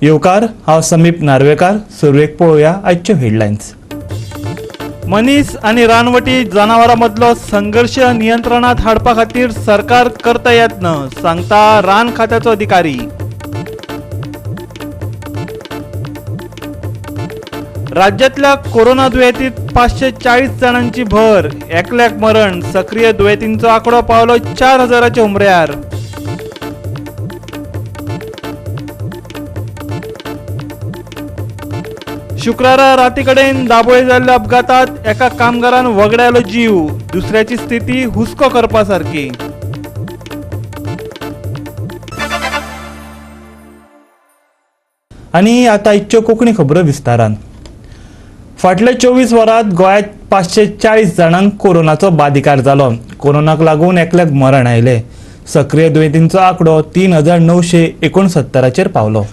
येवकार हांव समीप नार्वेकार. सुरवेक पळोवया आजच्यो हेडलायन्स. मनीस आणि रानवटी जनावरां मदलो संघर्श नियंत्रणात हाडपा खातीर सरकार करता यत्न, सांगता रान खात्याचो अधिकारी. राज्यातल्या कोरोना दुयेंतीत 540 जणांची भर, एकल्याक मरण. सक्रिय दुयेंतींचो आंकडो पावलो 4000च्या उमऱ्यार. शुक्रारा राती कडेन दाबोळे जाल्ल्या अपघातात एका कामगारान वगडायलो जीव, दुसऱ्याची स्थिती हुस्को करपा सारकी. आनी आतां इच्यो कोंकणी खबरो विस्तारान. फाटल्या 24 वरांत गोंयांत 540 जाणांक कोरोनाचो बादिकार जालो. कोरोनाक लागून एकल्याक मरण आयले. सक्रिय दुयेंतींचो आंकडो 3969 पावलो.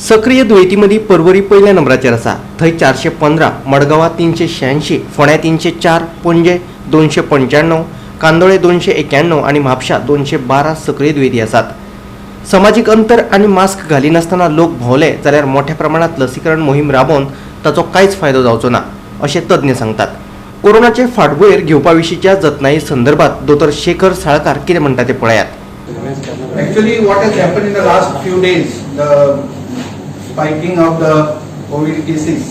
सक्रिय दुयेंती मदीं पर्वरी पयल्या नंबराचेर आसा. थंय 415, मडगांवां 386, फोंड्या 304, पणजे 295, कांदोळे 291 आनी म्हापशा 212 सक्रिय दुयेंती आसात. समाजीक अंतर आनी मास्क घालिनासतना लोक भोंवले जाल्यार मोठ्या प्रमाणात लसीकरण मोहीम राबोवन ताचो कांयच फायदो जावचो ना अशें तज्ञ सांगतात. कोरोनाचे फाटभुंयेर घेवपा विशींच्या जतनाये संदर्भात दोतोर शेखर साळकार कितें म्हणटा ते पळयात. Actually, what has happened in the last few days, the spiking of the COVID cases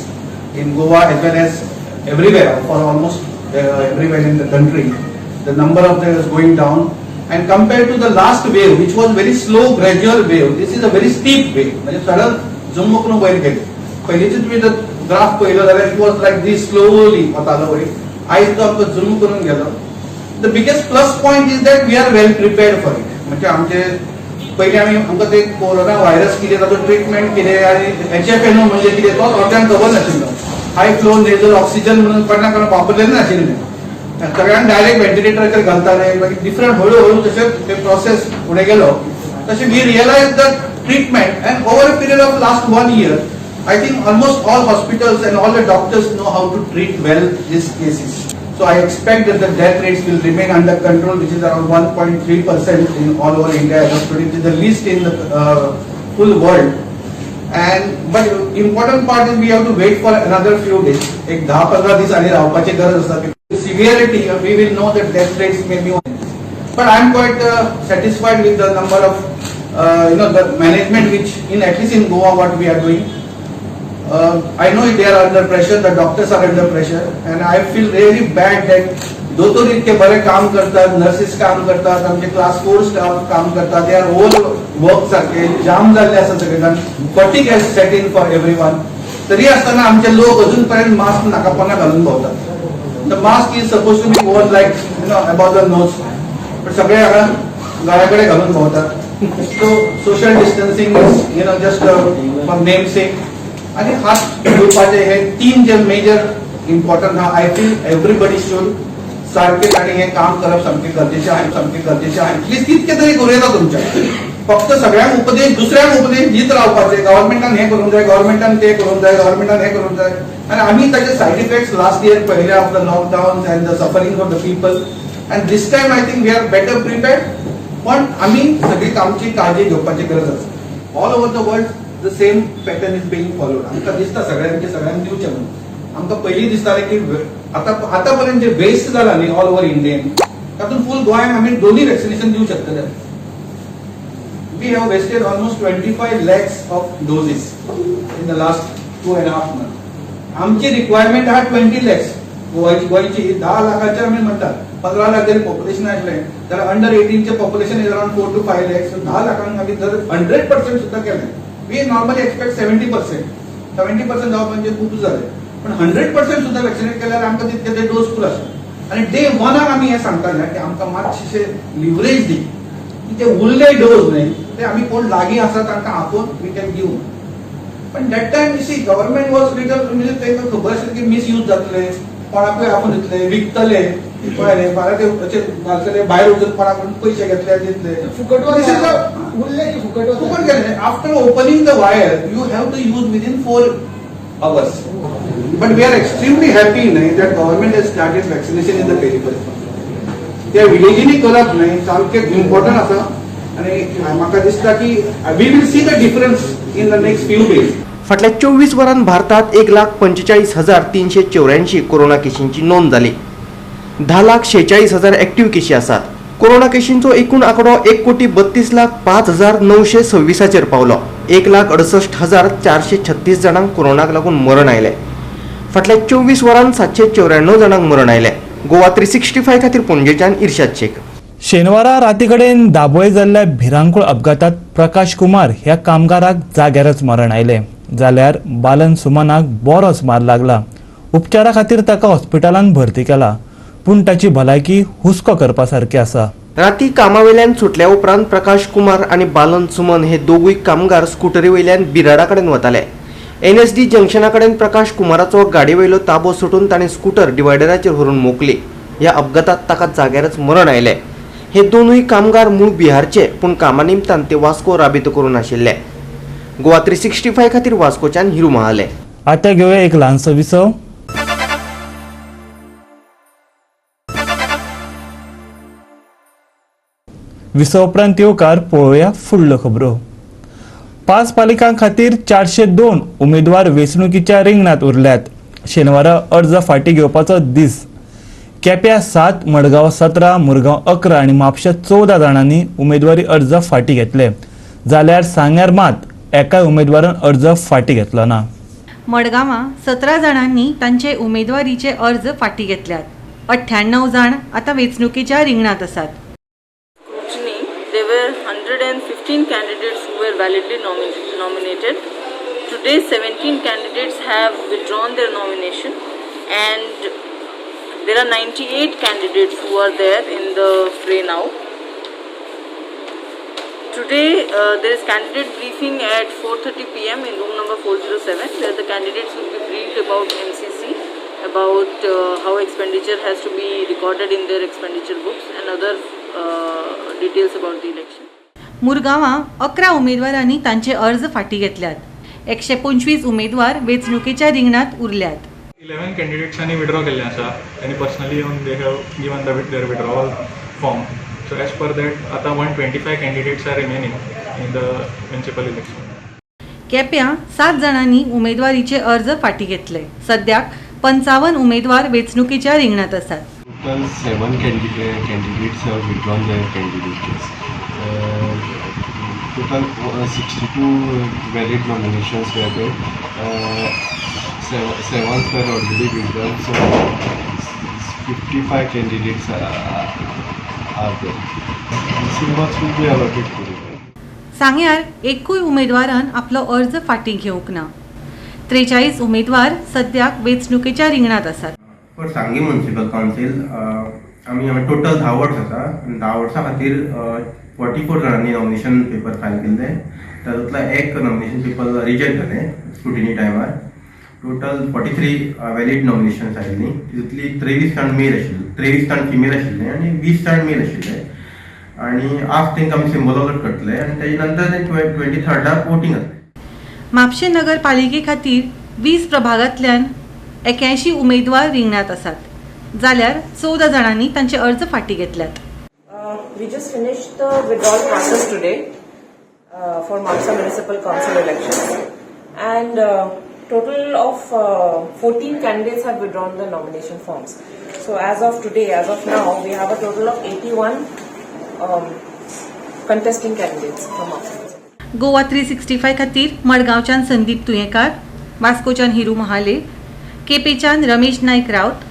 in Goa as well as everywhere, for almost everywhere in the country, the number of them is going down. And compared to the last wave, which was very slow, gradual wave, this is a very steep wave. म्हणजे sudden jump करून वयर गेले. पयलींचे तुम्ही जर graph पळयलो जाल्यार it was like this slowly वतालो वयर. आयज तो आमकां जम्मू करून गेलो. The biggest plus point is that we are well prepared for it. म्हणजे आमचे पयलीं आमकां ते कोरोना व्हायरस कितें ताचो ट्रिटमेंट कितें आनी HFNO म्हणजे कितें तो लोकांक खबर नाशिल्लो. हाय फ्लो नेझल ऑक्सिजन म्हणून कोणाक वापरलेलें नाशिल्लें. सगळ्यांक डायरेक्ट व्हेंटिलेटराचेर घालताले. मागीर डिफरंट हळू तशें ते प्रोसेस फुडें गेलो तशें we realise that treatment end over a period of last 1 year I think almost all hospitals and all the doctors know how to treat well these cases. So I expect that the death rates will remain under control, which is around 1.3% in all over India as of today, which is the least in the full world. But important part is we have to wait for another few days. एक 10-15 दिवस आनी रावपाची गरज आसा. Severity, we will know that death rates may be. But I am quite satisfied with the number of the management which at least in Goa what we are doing. I know they are under pressure, the doctors are under pressure, and I feel really bad that दोतोर इतके बरे काम करतात, nurses काम करतात, आमचे class 4 staff काम करतात, they are all वर्क सारखे जाम झाले आसा सगळे जाण. Fatigue has set in for everyone. तरी आसतना आमचे लोक अजून पर्यंत मास्क नाकापणां घालून भोंवतात. The mask is supposed to be worn like above the nose, but सगळे हांगा गळ्याकडे घालून भोंवतात. So social distancing is just for namesake. आणि हात धुवपाचे हे 3 जे मेजर इम्पॉर्टंट हा. आय फील एव्हरीबडी शुड सारखे आणि हे काम करप सामके गरजेचे आहे. ऍटलीस्ट तितके तरी करूं येता तुमच्या. फक्त सगळ्यांक उपदेश दुसऱ्यांक उपदेश दीत रावपाचे. गव्हर्नमेंटान हे करूंक जाय, गव्हर्नमेंटान ते करूंक जाय, गव्हर्नमेंटान हे करूंक जाय. आणि आम्ही ताचे सायड इफेक्ट्स लास्ट इयर पहिले of the lockdown and the suffering of the people. And this time I think we are better prepared. पण आम्ही सगळी आमची काळजी घेवपाची गरज आसा. All over the world the same pattern is being followed. आमकां दिसता सगळ्यांक दिवचें म्हणून. आमकां पयलीं दिसतालें की आतां पर्यंत जे वेस्ट जाला न्ही ऑल ओव्हर इंडियन, तातूंत फूल गोंयांक आमी 2 वॅक्सिनेशन दिवंक शकतले. We have wasted almost 25 lakhs of doses in the last 2.5 months. आमची रिक्वायरमेंट आहा 20 lakhs. गोंयची 10 लाखाचेर आमी म्हणटात. 15 लाख जरी पॉप्युलेशन आसलें जाल्यार अंडर 18चे population is around 4 to 5 lakhs. 10 लाखांक आमी जर 100% सुद्दां केलें. We normally expect 70%. 70% जावप म्हणजे खूप झाले. पण 100% सुद्धा वॅक्सिनेट केल्यार आमकां तितके ते डोस फूल आसता. आणि डे 1 आमी हे सांगताले की आमकां मातशे लिव्हरेज दी. ते उरले डोस न्ही ते आमी कोण लागीं आसा तांकां आपोवन वी कॅन गिव. पण that time you see government was little म्हणजे तांकां खबर आसली की मिसयूज जातले, कोणाकूय आपोवन दितले, विकतले, कळ्ळें. फाल्यां ते अशें घालतले भायर वचून कोणाकडून पयशे घेतले दितले. फुकट उरले की फुकट गेले. After opening the vial you have to use within 4 hours. But we are extremely happy that government has started vaccination in the periphery. त्या विलेजींनी करप न्ही सामकें इम्पॉर्टंट आसा. आणि म्हाका दिसता की we will see the difference in the next few days. फाटल्या 24 वरांत भारतात 1,45,384 कोरोना केशींची नोंद जाली. 10,46,000 ॲक्टिव्ह केशी आसात. कोरोना केशींचो एकूण आंकडो 1,32,05,926 पावलो. 1,68,436 जाणांक कोरोनाक लागून मरण आयले. फाटल्या 24 वरांत 794 जाणांक मरण आयले. गोवा 365 खातीर पणजेच्यान इर्शाद शेख. शेनवारा राती कडेन दाबोळे जाल्ल्या भिरांकूळ अपघातात प्रकाश कुमार ह्या कामगाराक जाग्यारच मरण आयले. जाल्यार बालन सुमनाक बरोच मार लागला. उपचारा खातीर ताका हॉस्पिटलांत भरती केला, पूण ताची भलायकी हुस्को करपा सारकी आसा. राती कामावेल्यान सुटल्या उपरांत प्रकाश कुमार आनी बालन सुमन हे दोगूय कामगार स्कुटरी वयल्यान बिराडा कडेन वताले. NSD जंक्शना कडेन प्रकाश कुमाराचो गाडये वयलो ताबो सुटून ताणें स्कूटर डिवायडराचेर व्हरून मोखली. ह्या अपघातात ताका जाग्यारच मरण आयलें. हे दोनूय कामगार मूळ बिहारचे, पूण कामा निमतान ते वास्को राबितो करून आशिल्ले. गोवा 365 खातीर वास्कोच्यान हिरू महाले. आतां घेवया एक ल्हानसो विसव. विसव उपरांत येवकार पळोवया फुडल्यो खबरो. 5 पालिकां खातीर 402 उमेदवार वेंचणुकीच्या रिंगणात उरल्यात. शेनवारा अर्ज फाटीं घेवपाचो दीस. केप्यां 7, मडगांव 17, मुरगांव 11 आनी म्हापश्यां 14 जाणांनी उमेदवारी अर्ज फाटीं घेतले. जाल्यार सांग्यार मात एकाय उमेदवारान अर्ज फाटीं घेतलो ना. मडगांवां 17 जाणांनी तांचे उमेदवारीचे अर्ज फाटीं घेतल्यात. 98 जाण आतां वेंचणुकीच्या रिंगणात आसात. Scrutiny, there were 115 candidates who were validly nominated. Today, 17 candidates have withdrawn their nomination, and there are 98 candidates who are there in the fray now. Today, there is candidate briefing at 4:30 p.m. in room number 407, where the candidates will be briefed about MCC, about how expenditure has to be recorded in their expenditure books, and other details about the election. मुरगांवां 11 उमेदवारांनी तांचे अर्ज फाटीं घेतल्यात. 125 उमेदवार वेंचणुकीच्या रिंगणात उरल्यात. 11 कॅन्डिडेट्सांनी withdraw केल्लें आसा. तांणी पर्सनली येवन they have given their withdrawal form. So as per that आतां 125 candidates are remaining in the municipal election. केप्यां 7 जाणांनी उमेदवारीचे अर्ज फाटीं घेतले. सद्याक 55 उमेदवार वेंचणुकीच्या रिंगणात आसात. Total 7 candidates have withdrawn their candidatures. Total 62 valid nominations were there. 7 were already withdrawn, so 55 candidates are there. Missing box will be allotted to them. सांग्यार एकूय उमेदवारान आपलो अर्ज फाटीं घेवंक ना. 43 उमेदवार सद्याक वेंचणुकीच्या रिंगणात आसात. फॉर सांगी म्युनिसिपल कावन्सील आमी टोटल 10 वर्ड्स आसा. 10 वर्सां खातीर 44 जाणांनी नॉमिनेशन पेपर फायल केल्ले. तातूंतले एक नॉमिनेशन पेपर रिजेक्ट जालें स्क्रुटिनी टायमार. टोटल 43 वॅलीड नॉमिनेशन्स आयिल्लीं. तितूंतली 23 जाण मेल आशिल्ले, 23 जाण फिमेल आशिल्ले आनी 20 जाण मेल आशिल्ले. आनी आज तांकां आमी सिंबल अलॉट करतले आनी तेजे नंतर 23rd वोटींग जातलें. म्हापशें नगरपालिके खातीर 20 प्रभागांतल्यान 81 उमेदवार रिंगणात आसात. जाल्यार 14 जाणांनी तांचे अर्ज फाटीं घेतल्यात. We just finished the withdrawal process today for Mapusa Municipal Council elections, and total of 14 candidates have withdrawn the nomination forms. So as of today, as of now, we have a total of 81 contesting candidates from Mapusa. Goa 365 खातीर मडगांवच्यान संदीप तुयेंकार, वास्कोच्यान हिरू महाले, केपेच्यान रमेश नायक रावत,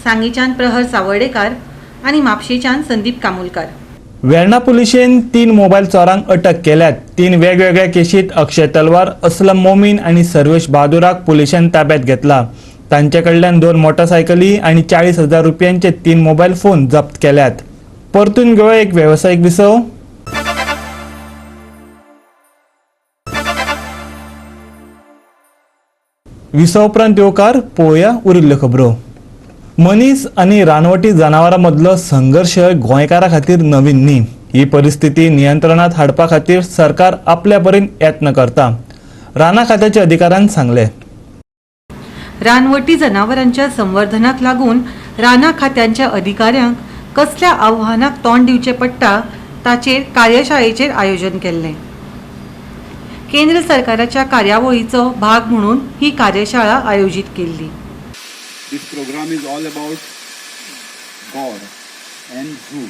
सांगेच्यान प्रहर सावर्डेकार आनी म्हापशेच्यान Sandeep Kamulkar. Verna पुलिशेन 3 mobile चोरांक अटक केल्यात. 3 वेगवेगळ्या केशीत अक्षय तलवार, असलम मोमीन आनी सर्वेश बहादुराक पुलिशेन ताब्यात घेतला. तांचे कडल्यान 2 मोटरसायकली आनी 40,000 रुपयांचे 3 मोबायल फोन जप्त केल्यात. परतून घेवया एक वेवसायीक विसव. विसव उपरांत येवकार पळोवया उरिल्ल्यो खबरो. मनीस आनी रानवटी जनावरां मदलो संघर्श गोंयकारां खातीर नवीन न्ही. ही परिस्थिती नियंत्रणात हाडपा खातीर सरकार आपल्या परीन यत्न करता, राना खात्याच्या अधिकाऱ्यान सांगले. रानवटी जनावरांच्या संवर्धनाक लागून राना खात्यांच्या अधिकाऱ्यांक कसल्या आव्हानाक तोंड दिवचें पडटा ताचेर कार्यशाळेचेर आयोजन केल्लें. केंद्र सरकाराच्या कार्यावळीचो भाग म्हणून ही कार्यशाळा आयोजित केल्ली. This program is all about God and zoo.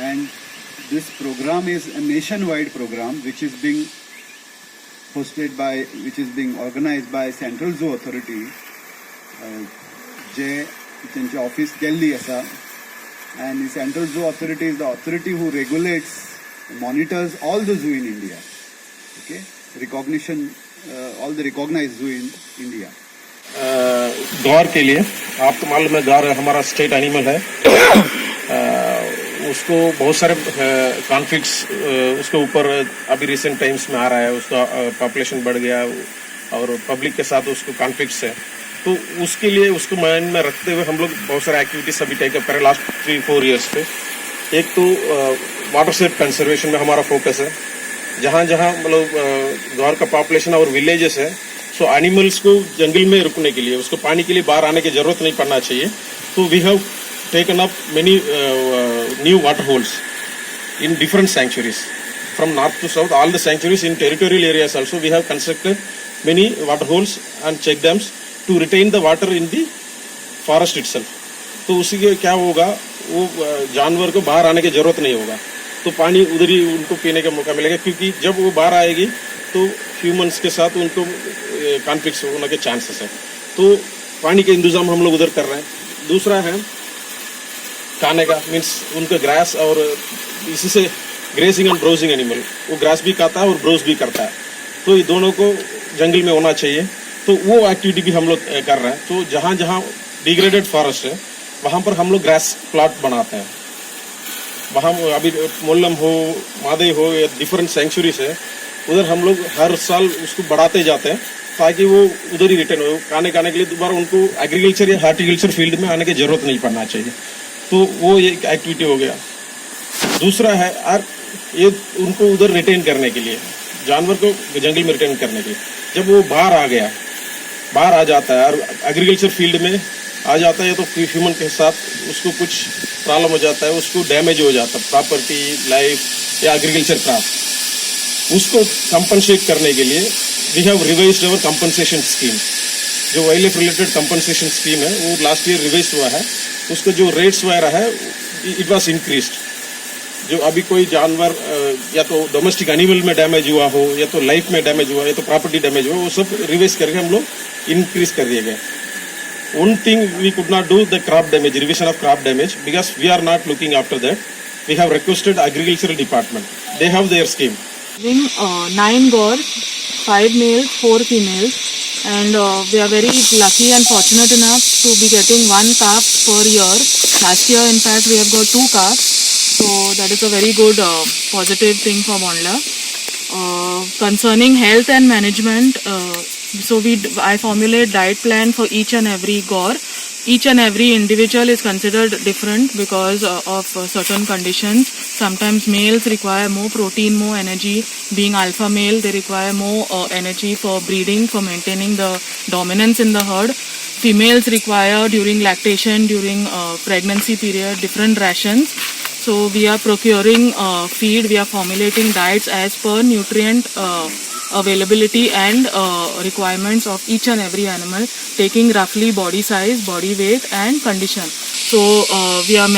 And this program is a nationwide program which is being organized by Central Zoo Authority. जे त्यांचे ऑफिस दिल्ली आसा. And the Central Zoo Authority is the authority who regulates, monitors all the zoo in India. Okay, all the recognized zoo in India. गौर के लिए आपको मालूम है गौर हमारा state animal है. उसको बहुत सारे कॉन्फ्लिक्ट्स उसके ऊपर अभी रिसेंट टाइम्स में आ रहा है. उसका पॉपुलेशन बढ़ गया और पब्लिक के साथ उसको कॉन्फ्लिक्ट्स है. तो उसके लिए उसको माइंड में रखते हुए हम लोग बहुत सारे एक्टिविटीज अभी टेकअप करें लास्ट 3-4 ईयर्स पे. एक तो वाटर सेट कंजर्वेशन में हमारा फोकस है. जहाँ जहाँ मतलब गौर का पॉपुलेशन और विलेजेस है, सो एनिमल्स को जंगल में रुकने के लिए उसको पानी के लिए बाहर आने की जरूरत नहीं पड़ना चाहिए. तो we have taken up many new water holes in different sanctuaries from north to south. All the sanctuaries in territorial areas also we have constructed many water holes and check dams to retain the water in the forest itself. तो उसी के क्या होगा, वो जानवर को बाहर आने की जरूरत नहीं होगा. तो पानी उधर ही उनको पीने का मौका मिलेगा, क्योंकि जब वो बाहर आएगी तो ह्यूमंस के साथ उनको कॉन्फ्लिक्ट होने के चांसेस है. तो पानी का इंतजाम हम लोग उधर कर रहे हैं. दूसरा है खाने का, मीन्स उनका ग्रास, और इसी से ग्रेसिंग एंड ब्राउजिंग एनिमल, वो ग्रास भी खाता है और ब्राउज भी करता है. तो ये दोनों को जंगल में होना चाहिए. तो वो एक्टिविटी भी हम लोग कर रहे हैं. तो जहाँ जहाँ डिग्रेडेड फॉरेस्ट है वहाँ पर हम लोग ग्रास प्लॉट बनाते हैं. वहाँ अभी मोल्लम हो, मादे हो, या डिफरेंट सेंचुरीज है, उधर हम लोग हर साल उसको बढ़ाते जाते हैं ताकि वो उधर ही रिटर्न हो. खाने के लिए दोबारा उनको एग्रीकल्चर या हार्टिकल्चर फील्ड में आने की जरूरत नहीं पड़ना चाहिए. तो वो एक एक्टिविटी हो गया. दूसरा है ये उनको उधर रिटेन करने के लिए, जानवर को जंगल में रिटेन करने के लिए. जब वो बाहर आ जाता है और एग्रीकल्चर फील्ड में आ जाता है, तो ह्यूमन के साथ उसको कुछ प्रॉब्लम हो जाता है, उसको डैमेज हो जाता है प्रॉपर्टी, लाइफ या एग्रीकल्चर क्रॉप. उसको कंपनसेट करने के लिए we have revised our compensation scheme. जो wild life related compensation scheme है वो लास्ट ईयर रिवाइज हुआ है. उसको जो रेट्स वगैरह है इट वाज इंक्रीज्ड. जो अभी कोई जानवर या तो डोमेस्टिक एनिमल में डैमेज हुआ हो, या तो लाइफ में डैमेज हुआ, या तो प्रॉपर्टी डैमेज हुआ, वो सब रिवाइज करके हम लोग इंक्रीज कर दिए गए. One thing we could not do the crop damage, revision of crop damage, because we are not looking after that. We have requested agricultural department, they have their scheme. 9 gaur, 5 males, 4 females, and we are very lucky and fortunate enough to be getting 1 calf per year. Last year, in fact, we have got 2 calves, so that is a very good positive thing for Bondla. Concerning health and management, I formulate diet plan for each and every gaur. Each and every individual is considered different because of certain conditions. Sometimes males require more protein, more energy. Being alpha male, they require more energy for breeding, for maintaining the dominance in the herd. Females require during lactation, during pregnancy period, different rations. So we are procuring feed, we are formulating diets as per nutrient availability and requirements of each and every animal, taking roughly body size, body weight and condition. So we are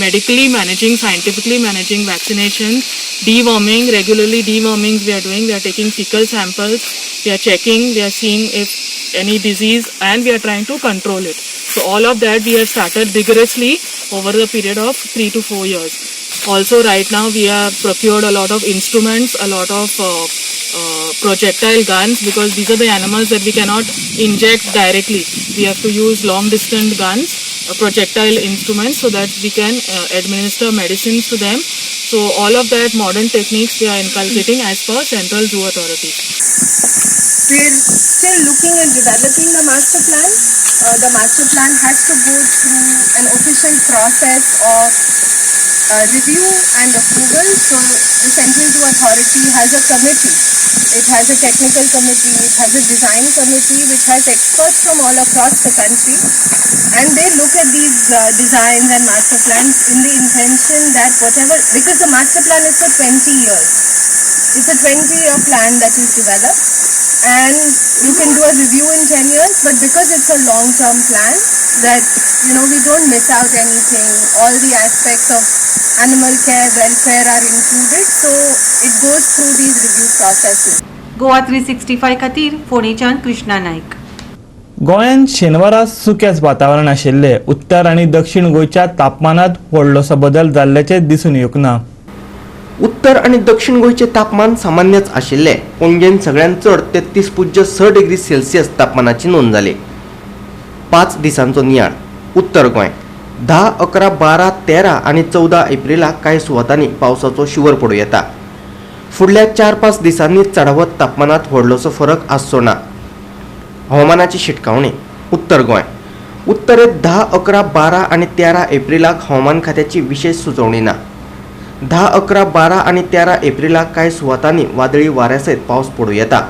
medically managing, scientifically managing vaccination, deworming, regularly dewormings we are doing. We are taking fecal samples, we are checking, we are seeing if any disease, and we are trying to control it. So all of that we have started vigorously over the period of 3 to 4 years. Also right now we have procured a lot of instruments, a lot of projectile guns, because these are the animals that we cannot inject directly. We have to use long distance guns, projectile instruments, so that we can administer medicines to them. So all of that modern techniques we are inculcating as per Central Zoo Authority. We're still looking at developing the master plan. The master plan has to go through an official process of review and approval. So the Central Zoo Authority has a committee. It has a technical committee, it has a design committee which has experts from all across the country, and they look at these designs and master plans in the intention that whatever, because the master plan is for 20 years. It's a 20-year plan that is developed, and you can do a review in 10 years, but because it's a long-term plan, that, we don't miss out anything. All the aspects of animal care, welfare are included, so it goes through these review processes. Goa 365 खातीर फोंडेच्यान कृष्णा नायक. गोंयांत शेनवारा सुक्याच वातावरण आशिल्ले. उत्तर आनी दक्षिण गोंयच्या तापमानात व्हडलोसो बदल जाल्ल्याचे दिसून येवंक ना. उत्तर आणि दक्षिण गोंयचे तापमान सामान्यच आशिल्ले. पणजेन सगळ्यांत चड 33.6 डिग्री सेल्सियस तापमानाची नोंद जाली. 5 दिसांचो नियाळ. उत्तर गोंय 10, 11, 12, 13 आणि 14 एप्रिलाक कांय सुवातांनी पावसाचो शिवर पडूं येता. फुडल्या 4-5 दिसांनी चढावत तापमानात व्हडलोसो फरक आसचो ना. हवामानाची शिटकावणी. उत्तर गोंय उत्तरेत 10, 11, 12 आणि 13 एप्रिलाक हवामान खात्याची विशेष सुचोवणी ना. 10, 11, 12 आणि 13 एप्रिलाक कांय सुवातांनी वादळी वाऱ्यासयत पावस पडूं येता.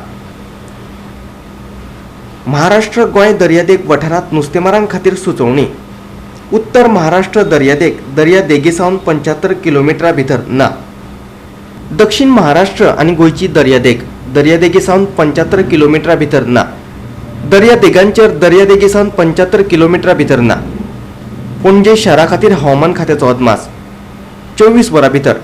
महाराष्ट्र गोंय दर्यादेग वाठारांत नुस्तेमारां खातीर सुचोवणी. उत्तर महाराष्ट्र दर्यादेग दर्या देगेसावन 75 किलोमिटरा भितर ना. दक्षिण महाराष्ट्र आणि गोंयची दर्यादेग दर्यादेगेसावन 75 किलोमिटरा भितर ना. दर्यादेगांचेर दर्यादेगेसावन 75 किलोमिटरा भितर ना. पणजे शारा खातीर हवामान खात्याचो अदमास. 24 वरां भितर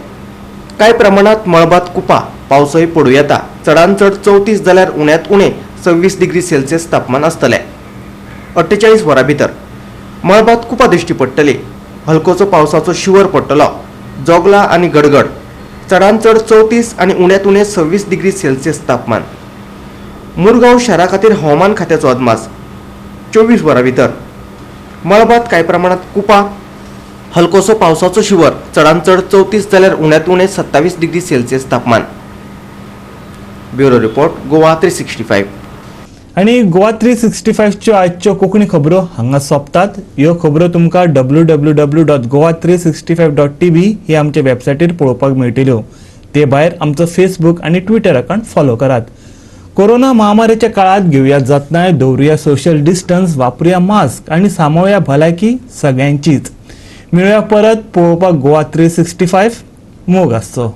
कांय प्रमाणात मळबात कुपा पावसय पडूं येता. चडांत चड 34 जाल्यार उण्यांत उणें 26 डिग्री सेल्सियस तापमान आसतलें. 48 वरां भितर मळबात कुपा दिश्टी पडटली. हलकोसो पावसाचो शिवर पडटलो. जोगला आनी गडगड. चडांत चड 34 आनी उण्यांत उणें 26 डिग्री सेल्सियस तापमान. मुरगांव शारा खातीर हवामान खात्याचो अदमास. 24 वरां भितर मळबात कांय प्रमाणात कुपा हलकोसो पावसाचो शिवर. चडांत चड 34 जाल्यार उण्यांत उणें 27 डिग्री सेल्सियस तापमान. Bureau report Goa 365. आणि गोवा 365च्यो आजच्यो कोंकणी खबरो हांगा सोंपतात. ह्यो खबरो तुमकां www.goa365.tv ही आमच्या वेबसायटीर पळोवपाक मेळटल्यो. ते भायर आमचो फेसबूक आनी ट्विटर अकाउंट फॉलो करात. कोरोना महामारीच्या काळात घेवया जतनाय, दवरुया सोशल डिस्टन्स, वापरुया मास्क आणि सांबाळुया भलायकी सगळ्यांचीच. मेळुया परत पळोवपाक गोवा 365. मोग आसचो.